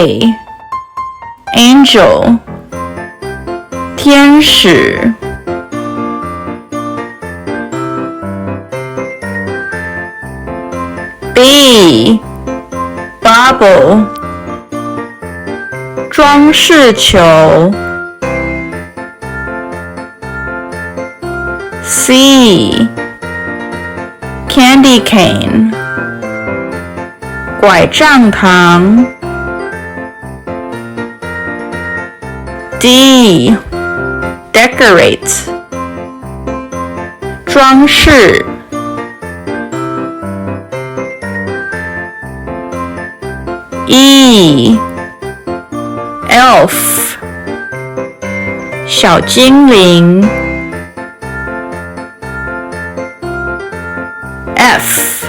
A. Angel 天使 B. Bauble 装饰球 C. Candy cane 拐杖糖 D. Decorate 装饰 E. Elf 小精灵 F.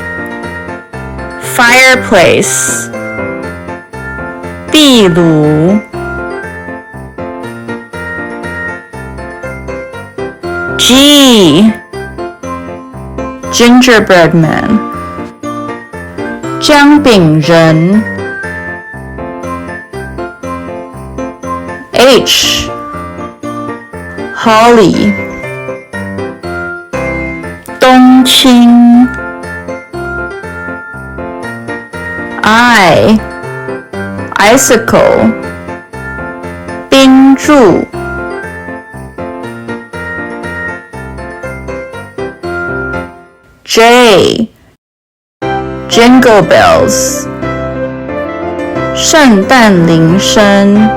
Fireplace 壁炉 G. Gingerbread Man 姜饼人 H. Holly 冬青 I. Icicle 冰柱 J. Jingle Bells 圣诞铃声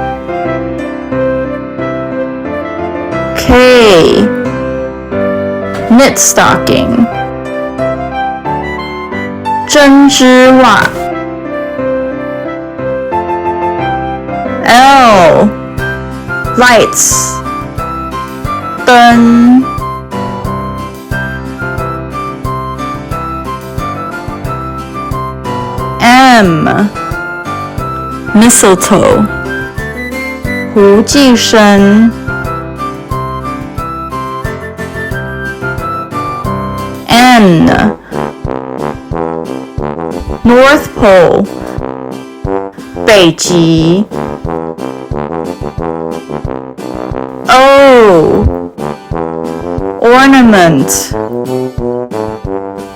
K. Knit stocking 针织袜 L. Lights 灯 M. Mistletoe 胡寄生 N. North Pole 北极 O. Ornament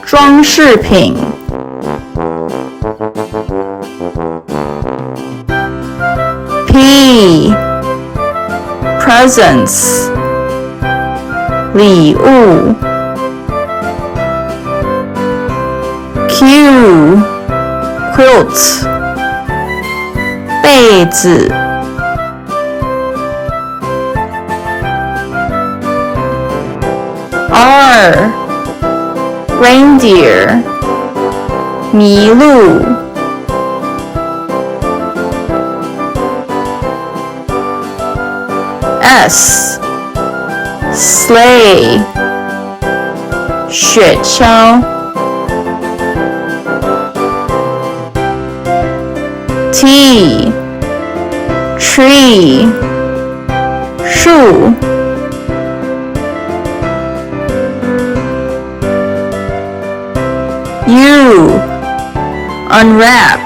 装饰品 P. Presents 礼物 Q. Quilt 被子 R. Reindeer 麋鹿 S. Sleigh 雪橇 T. Tree 树 U. Unwrap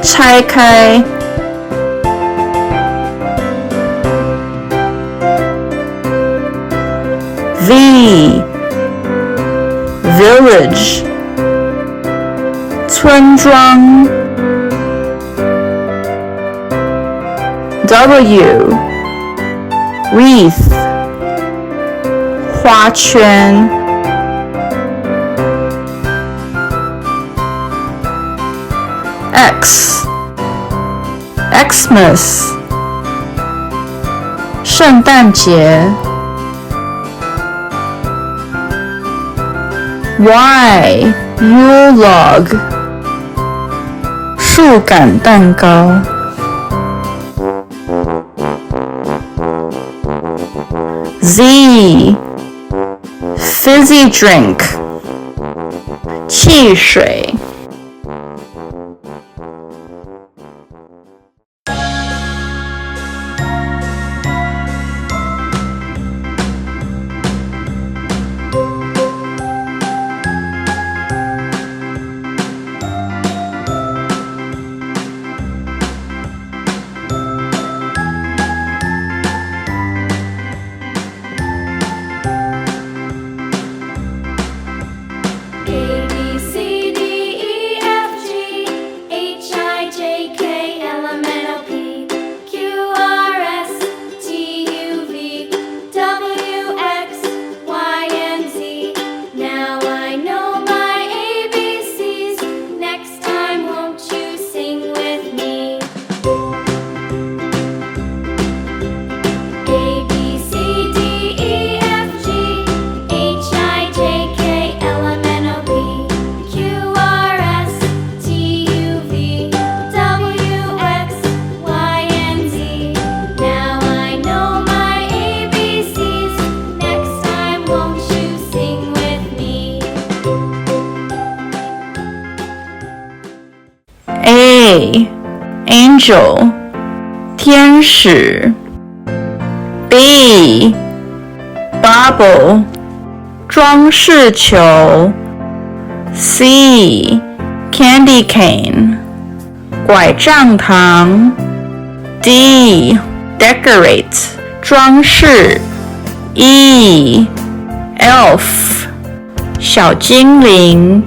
拆开 V. Village 村庄 W. Wreath 花圈 X. Xmas 圣诞节 Y. Yule Log 树感蛋糕 Z-Fizzy Drink 汽水 A. Angel 天使 B. Bauble 装饰球 C. Candy cane 拐杖糖 D. Decorate 装飾 E. Elf 小精灵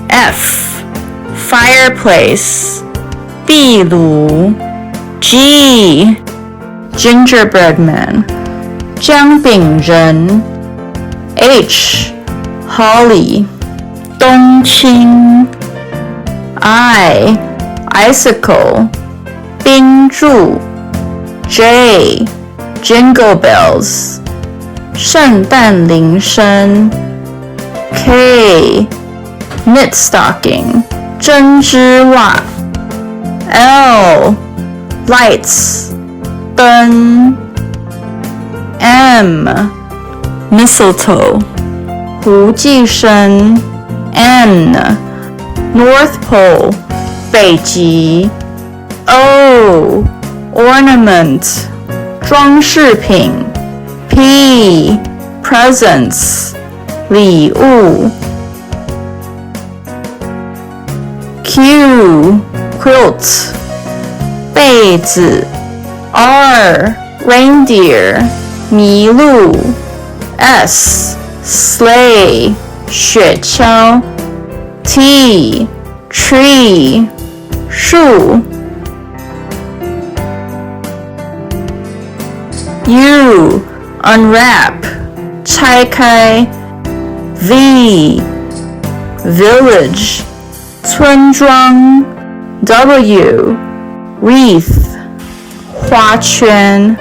F. Fireplace 壁炉 G. Gingerbread Man 姜饼人 H. Holly 冬青 I. Icicle 冰柱 J. Jingle Bells 圣诞铃声 K. Knit stocking 针织袜 L. Lights 灯 M. Mistletoe 胡寄生 N. North Pole 北极 O. Ornament 装饰品 P. Presents 礼物 Q. Quilt 被子 R. Reindeer 麋鹿 S. Sleigh 雪橇 T. Tree 树 U. Unwrap 拆开 V. Village 村庄 W. Wreath 花圈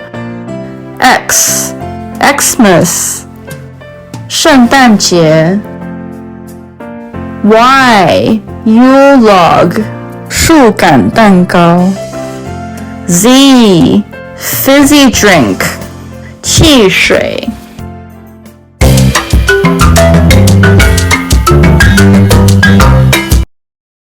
X. Xmas 圣诞节 Y. Yule Log 树感蛋糕 Z. Fizzy Drink 汽水